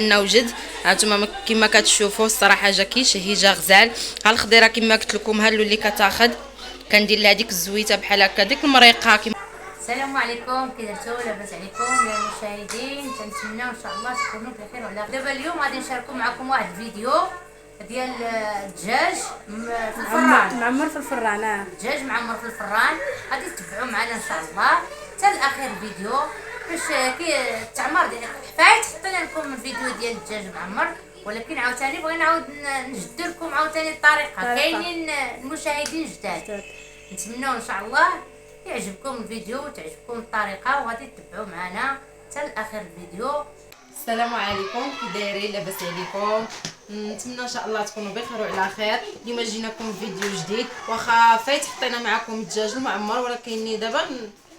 نوجد. هانتوما كما كتشوفوا الصراحه جا كيشهي جا غزال. ها الخضيره كما قلت لكم ها اللي كتاخذ كندير لها ديك الزويته بحال هكا ديك المريقه. السلام عليكم، كي درتو؟ لاباس عليكم يا المشاهدين؟ تنتمناو ان شاء الله تكونوا بخير وعلى خير. دابا اليوم غادي نشاركوا معكم واحد الفيديو ديال الدجاج في الفران، معمر في الفران. الدجاج معمر في الفران. غادي تتبعوا معنا ان شاء الله حتى لاخر الفيديو باش كي التعمر فايت. حطينا لكم الفيديو ديال الدجاج معمر، ولكن عاوتاني بغينا نعاود نجد لكم عاوتاني الطريقه. كاينين المشاهدين جداد، نتمنوا ان شاء الله يعجبكم الفيديو وتعجبكم الطريقه وغادي تتبعوا معنا حتى لاخر الفيديو. السلام عليكم، كي دايرين؟ لاباس عليكم؟ نتمنى ان شاء الله تكونوا بخير وعلى خير. اليوم جيناكم فيديو جديد، واخا فايت حطينا معكم الدجاج المعمر، ولكن دابا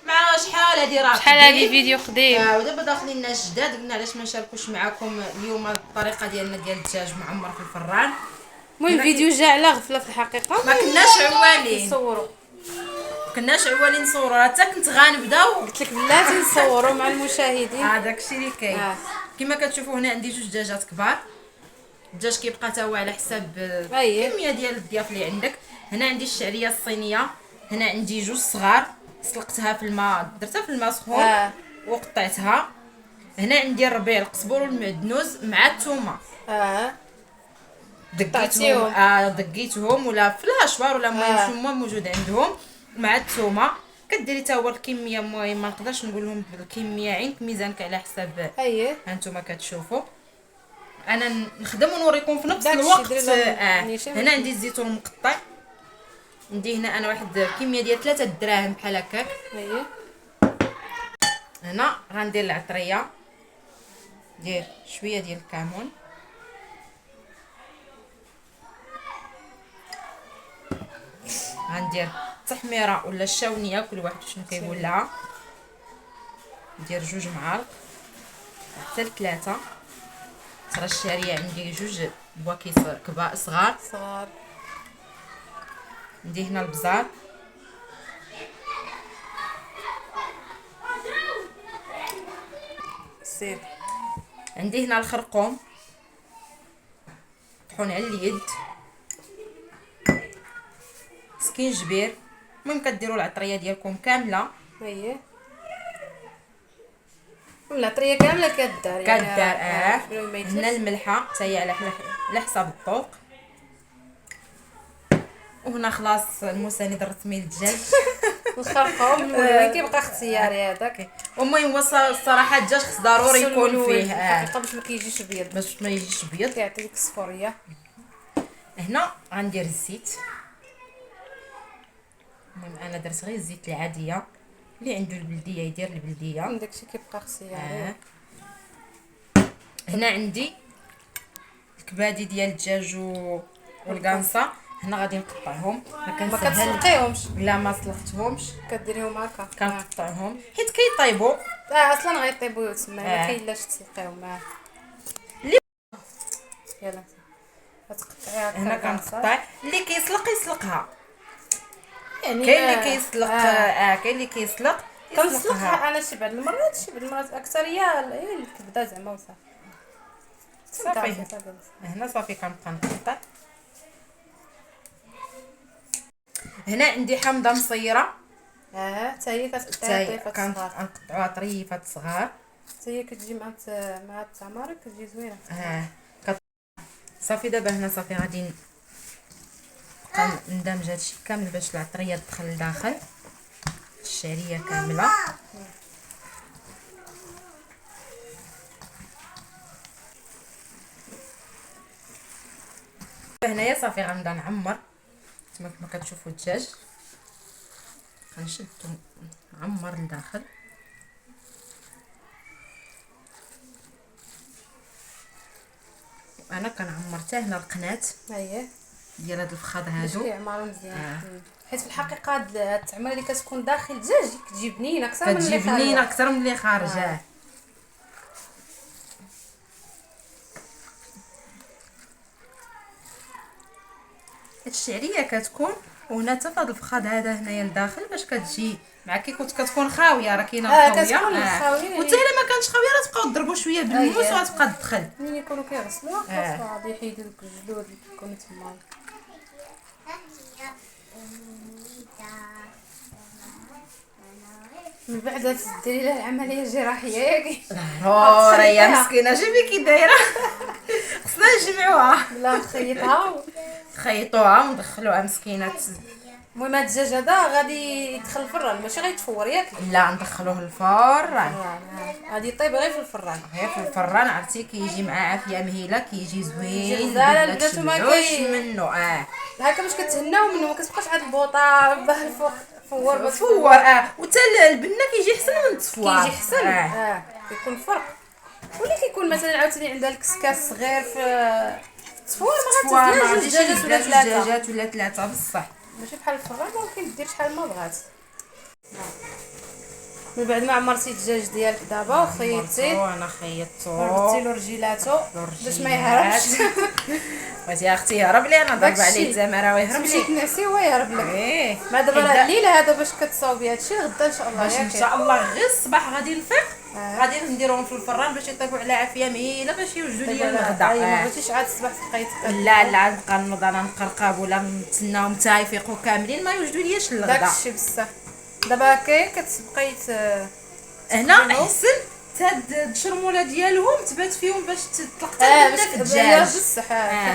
مع شحال هادي راه شحال هادي فيديو قديم. ودابا داخلين الناس جداد، قلنا علاش ما نشاركوش معكم اليوم الطريقه ديالنا ديال الدجاج معمر في الفران. المهم الفيديو جا على غفله في الحقيقه، ما كناش عوالين نصوروا. نصوروا، حتى كنت غنبداو قلت لك بلاتي نصوروا مع المشاهدين. هذاك الشيء اللي كاين. كما كتشوفوا هنا عندي جوج دجاجات كبار. الدجاج كيبقى تا هو على حساب الكميه ديال الضياف اللي عندك. هنا عندي الشعريه الصينيه، هنا عندي جوج صغار سلقتها في الماء، درتها في الماء سخون وقطعتها. هنا عندي الربيع، القزبر والمعدنوس مع الثومه. دقيتهم دقيتهم ولا في الهشوار ولا المهم شنو موجود عندهم مع الثومه. كديري تا هو الكميه، المهم ما نقدرش نقول لهم بالكميه، عينك ميزانك على حساب. هانتوما كتشوفوا انا نخدم ونوريكم في نفس الوقت. هنا عندي الزيتون المقطع، عندي هنا انا واحد الكميه ديال 3 دراهم بحال هكاك. هنا غندير العطريه، ندير شويه ديال الكمون، غندير التحميره ولا الشاونيه كل واحد شنو كيقول لها. ندير 2 معالق حتى 3. صرا الشعريه عندي 2 بواكيس كبار صغار. ندي هنا البزار، عندي هنا الخرقوم طحون على اليد، سكينجبير. المهم كديروا العطريه ديالكم كامله. العطريه كامله كدار هنا الملحه حتى هي على حساب الذوق. وهنا خلاص المساند الرسمي للدجاج الخرقوم وين كيبقى اختياري هذاك. المهم هو الصراحه الدجاج خص ضروري يكون فيه باش ما كيجيش بيض، باش ما يجيش بيض، كيعطي ديك الصفوريه. هنا غندير الزيت. المهم انا درت غير الزيت العاديه، اللي عنده البلديه يدير البلديه، داكشي كيبقى اختياري. هنا عندي الكبادي ديال الدجاج والقانصه. هنا غادي نقطعهم، ما كتسلقيهمش. لا ما سلقتهمش، كديريهم هكا كنقطعهم حيت كيطيبوا. اصلا غيطيبوا تما، ما كاين لاش تسلقيهم. يلا غتقطعيها هنا كنقطع. اللي كيسلق يسلقها، يعني كاين اللي كيسلق كاين اللي كيسلق كنسلقها انا شي بعض المرات اكثر هي الكبده زعما وصافي. هنا صافي كنبقى نقطع. هنا عندي حامضه مصيره، حتى هي كتقطعيها طريفات صغار، كنقطعوها طريفات صغار. حتى هي كتجي مع التمر كتجي زوينه. صافي دابا هنا صافي غادي نبقى ندمج هادشي كامل باش العطريه تدخل لداخل الشعريه كامله. هنايا صافي غنبدا نعمر كما كتشوفوا الدجاج. غنشدو نعمر لداخل. انا كنعمر حتى هنا القنات ديال هاد الفخاد هادو كيعمروا مزيان. حيت في الحقيقه هاد التعمره اللي كتكون داخل الدجاج كتجي بنينه اكثر من اللي خارجه. الشعريه كتكون وهنا حتى فهاد الفخاد هذا هنايا لداخل باش كتجي مع كي كنت كتكون خاويه راه كاينه خاويه كتكون خاويه وحتى الا ما كانتش خاويه راه تبقاو تضربوا شويه بالموس وغتبقى تدخل ملي يكونوا كيغسلوها خاص غادي يحيدوا دوك الجلود اللي كيكونوا تما. من بعد ديري لها العمليه الجراحيه ياك راه يا مسكينه شوفي كي دايره خصنا نجمعوها لا نخيطها خيطوها وندخلوها مسكينه. المهم هاد الدجاج هذا غادي يدخل الفران ماشي غيتفور ياك لا ندخلوه الفران غادي يطيب غير في الفران. غير في الفران عرفتي كيجي مع عافيه مهيله كيجي زوين غزاله البنات وما منه هكا باش كتهناو منه ما كتبقاش عاد البوطه باه الفوق فور فور وتا البنه كيجي احسن من التصفوار كيجي احسن كيكون فرق. ولا كيكون مثلا عاوتاني عندها الكسكاس صغير في التصفوار ما غاتديرش دجاجات ولا ثلاثه بصح ماشي بحال الفران ممكن دير شحال ما بغات. من بعد ما عمرتي الدجاج ديالك دابا وخيطتي انا خيطتو ردتي له رجيلاتو باش ما يهربش. بغيتي اختي يهرب لي انا ضرب عليه الزمره ويهرب تمشي لي تنعسي هو يهرب لك. ما دابا دابا الليله هذا باش كتصاوبي هادشي غدا ان شاء الله باش ان شاء الله غير الصباح غادي نفيق غادي نديروهم في الفران باش يطيبوا على عافيه مهيله باش يوجدوا ليا الغدا. ما بغيتيش عاد الصباح تبقاي لا نبقى نوض انا نقرقب ولا نتسناهم حتى يفيقوا كاملين ما يوجدوا لياش الغدا. داكشي بصح دابا كاين كتبقاي هنا احسن تاد الشرموله ديالهم تبات فيهم باش تطلق باش الدجاج بصح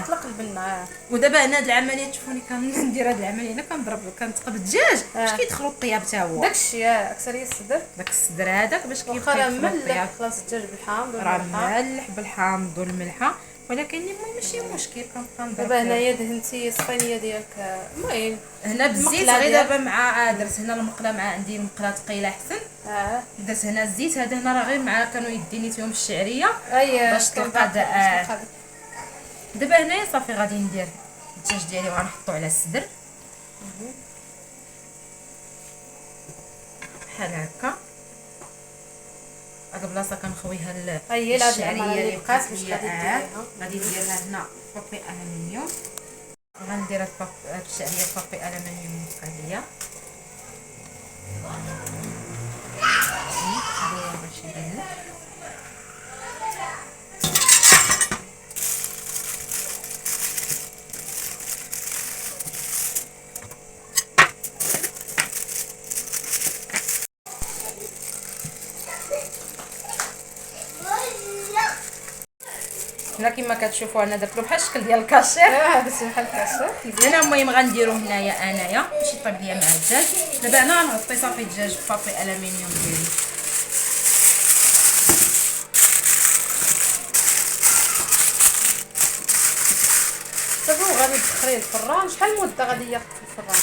كتطلق البنه. ودابا هنا هاد العمليه تشوفوني كندير هاد العمليه هنا كنتقب الدجاج باش كيدخلوا الطياب حتى هو داكشي اكثر الصدر داك الصدر هذاك باش كيبقى ملح. خلاص الدجاج بالحامض راه ملح بالحامض والملحه ولكن المهم ماشي مشكل كنبقى ندير. دابا هنايا دهنتي الصينيه ديالك المهم هنا بالزيت غير دابا مع درت هنا المقله مع عندي المقله ثقيله احسن درت هنا الزيت هذا هنا راه غير مع كانوا يديني فيهم الشعريه باش تلقى دابا هنايا صافي غادي ندير الدجاج ديالي وغنحطو على الصدر بحال هكا. هاد البلاصه كنخويها الشعريه اللي بقات باش غادي نديرها هنا بابي الومنيوم غندير هاد الشعريه بابي الومنيوم مقاديه باش يبان. هنا كما كتشوفوا انا درت له بحال الشكل ديال الكاشير بس بحال الكاشير. هنا المهم غنديرو هنايا انايا باش يطيب ليا مع الدجاج. دابا انا غنغطي صافي الدجاج ببابي الومنيوم ديالي صافي وغادي تدخليه الفران. شحال المده غادي ياخذ في الفران؟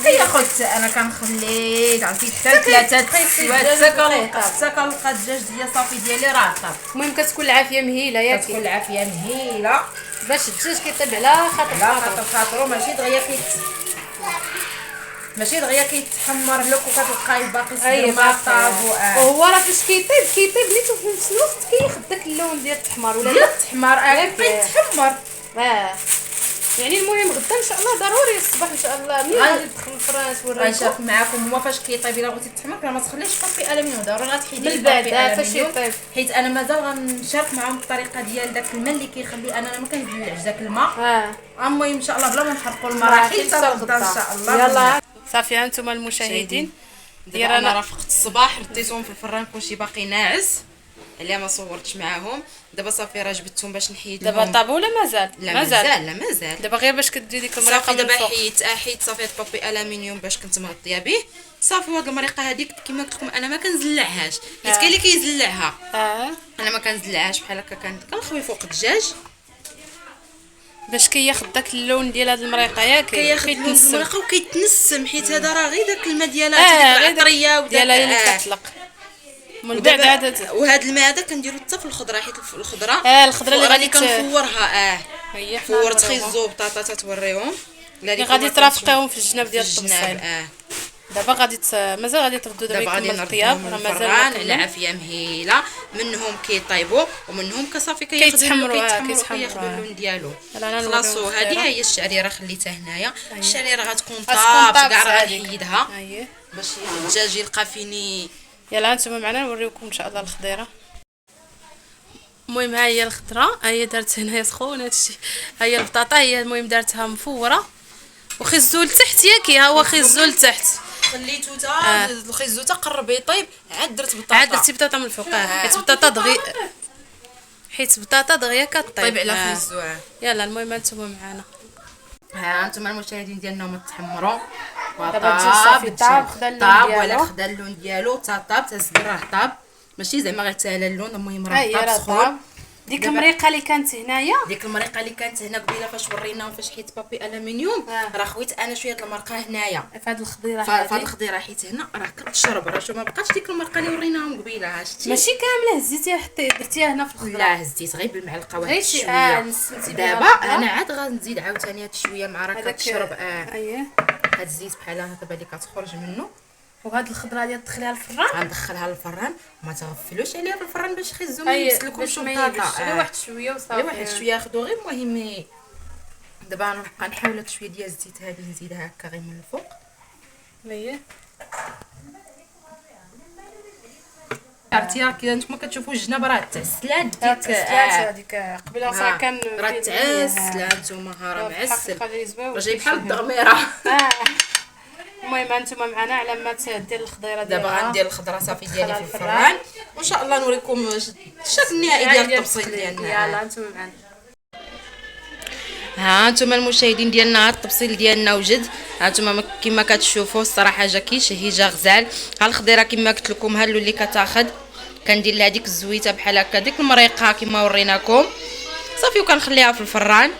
كياخذ انا كنخليه عرفتي حتى 3 سوايع حتى كنلقى الدجاج ديالي صافي ديالي راه طاب. المهم كتكون العافيه مهيله ياك كتكون العافيه مهيله باش الدجاج كيطيب على خاطر خاطرو ماشي دغيا كيتحمر لك وكتلقاي باقي صغير ما طاب وهو راه فاش كيطيب نيتو في نفس الوقت كياخذ داك اللون ديال التحمر ولا ديال التحمر كيتحمر يعني المهم غدا ان شاء الله ضروري الصباح ان شاء الله ملي غادي تدخل الفران غنشارك معكم هو فاش كيطيب الا بغيتي تحمر ما تخليش بابي الومنيوم ضروري غتحيدي من بعد فاش يطيب حيت انا مازال غنشارك معاهم الطريقه ديال داك الماء اللي كيخلي انا ما كنزلعش داك الماء. المهم ان شاء الله بلا ما نحرقوا المراحل حتى غدا ان شاء الله. يلا صافي هانتم المشاهدين دابا انا رافقت الصباح رديتهم في الفران كلشي باقي ناعس اللي ما صورتش معاهم. دابا صافي راه جبدتهم باش نحيد دابا طابوا ولا مازال؟ لا مازال دابا غير باش كديري ديك المريقه دابا حيت صافي بابي الومنيوم باش كنت مغطيه به صافي. وهاد المريقه هذيك كما قلت لكم انا ما كنزلعهاش حيت كاين اللي كيزلعها انا ما كنزلعهاش بحال هكا كنخوي فوق الدجاج باش كياخذ داك اللون ديال هاد المريقه ياك كياخذ المريقه وكيتنسم حيت هذا راه غير داك الماء ديالها ديك العطريه وديالها اللي كتطلق من بعد عاد. وهذا الماء هذا كنديرو حتى في الخضره حيت الخضره اللي غادي كنفورها هي فورت خيزو بطاطا تتوريهم اللي غادي ترافقيهم في الجناب ديال الطبسيل دابا غادي مازال غادي تردوا دابا يكمل الطياب، راه مازال على عافيه مهيله. منهم كيطيبوا ومنهم كصافي كيتحمروا كياخذوا اللون ديالو. خلاص هذه هي الشعريره خليتها هنايا. الشعريره غتكون طاب كاع راه غنحيدها اييه باش الدجاج يلقى فيني. يلا نتوما معنا نوريوكم ان شاء الله الخضيره. المهم ها هي الخضره، ها هي دارت هنايا سخونه هادشي. ها هي البطاطا، هي المهم دارتها مفوره وخزو لتحت ياكي، ها هو خزو لتحت خليتو تا الخيزو تا قرب يطيب، عاد درت بطاطا، عاد درتي بطاطا من الفوق. حيت بطاطا دغيا، حيت بطاطا دغيا كطيب على خيزو. يلا المهم نتوما معنا. ها انتم المشاهدين ديالنا هما تحمروا دابا تجي صافي طاب، خدا اللون ديالو، ولا خدا اللون ديالو تا طاب، تا زبر راه طاب، ماشي زعما غير تالا اللون. المهم راه طاب سخون. ديك المريقه اللي كانت هنايا، ديك المريقه اللي كانت هنا قبيله فاش وريناهم فاش حيت بابي الومنيوم، راه خويت انا شويه د المرقه هنايا في هاد الخضيره. في هاد الخضيره حيت هنا راه كتشرب، راه شو ما بقاتش ديك المرقه اللي وريناهم قبيله. شتي ماشي كامله هزيتيها حتى درتيها هنا في الخضره؟ لا هزيت غير بالمعلقه واحد غير شويه. دابا انا عاد غنزيد عاوتاني هاد شويه مع راه كتشرب. اييه هاد الزيت بحال هكا دابا اللي كتخرج منه. وهاد الخضره ديال تدخليها للفران، غندخلها للفران، ما تغفلوش عليها في الفران باش يخزو ما يمسلكمش البطاطا. غير واحد شويه وصافي، واحد شويه ياخذوا غير. المهم دابا غنبقى نحاول هاد شويه ديال الزيت هادي نزيدها هكا غير من الفوق. اييه عرفتي راه كي نتوما كتشوفوا الجناب راه تعسلات ديك هذيك قبيله صراحه كان راه تعسله. نتوما راه معسل راه جاي بحال الضغميره. المهم انتم معنا على ما دير الخضيره دابا غندير الخضره صافي ديالي في الفران، وان شاء الله نوريكم الشكل النهائي ديال التبصيل ديالنا. يلا انتم معنا. ها انتم المشاهدين ديالنا التبصيل ديالنا وجد. ها انتم كما كتشوفوا الصراحه جا كيشهي، جا غزال. ها الخضيره كما قلت لكم، ها اللي كتاخذ كندير لها ديك الزويته بحال هكا، ديك المريقه كما وريناكم صافي، وكنخليها في الفران.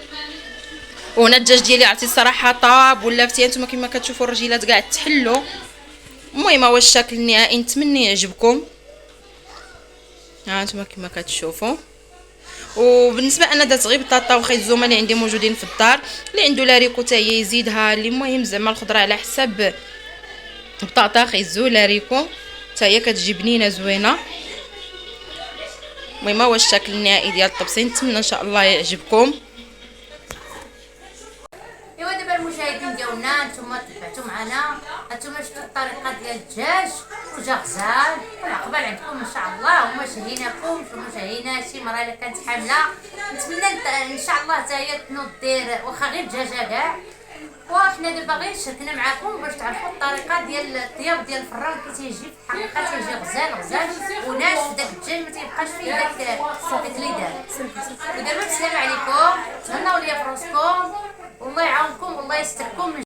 وهنا الدجاج ديالي عرفتي الصراحه طاب ولا فتي انتم كما كتشوفوا الرجيلات كاع تحلوا. المهم هو الشكل النهائي، نتمنى يعجبكم. ها انتم كما كتشوفوا. وبالنسبه انا درت غير بطاطا وخيزومه اللي عندي موجودين في الدار، اللي عنده لاريكو حتى هي يزيدها. اللي المهم زعما الخضره على حساب بطاطا خيزو لاريكو حتى هي كتجي بنينه زوينه. المهم هو الشكل النهائي ديال الطبسين، نتمنى ان شاء الله يعجبكم. ايوا دابا المشاهدين ديالنا نتوما تبعتوا معنا، نتوما شفتوا الطريقه ديال الدجاج وجا غزال والعقبال عندكم ان شاء الله، وما شهيناكم وما شهينا شي مرة الا كانت حامله. نتمنى ان شاء الله حتى هي تنوض دير واخا غير دجاجه كاع. وحنا دابا غير شاركنا معكم باش تعرفوا الطريقه ديال الطياب ديال الفران كي تيجي في الحقيقه، تيجي غزال وناشف. داك الدجاج ما تيبقاش فيه داك اللي دار. ودابا السلام عليكم، تهناو ليا في راسكم، والله يعاونكم والله يستركم.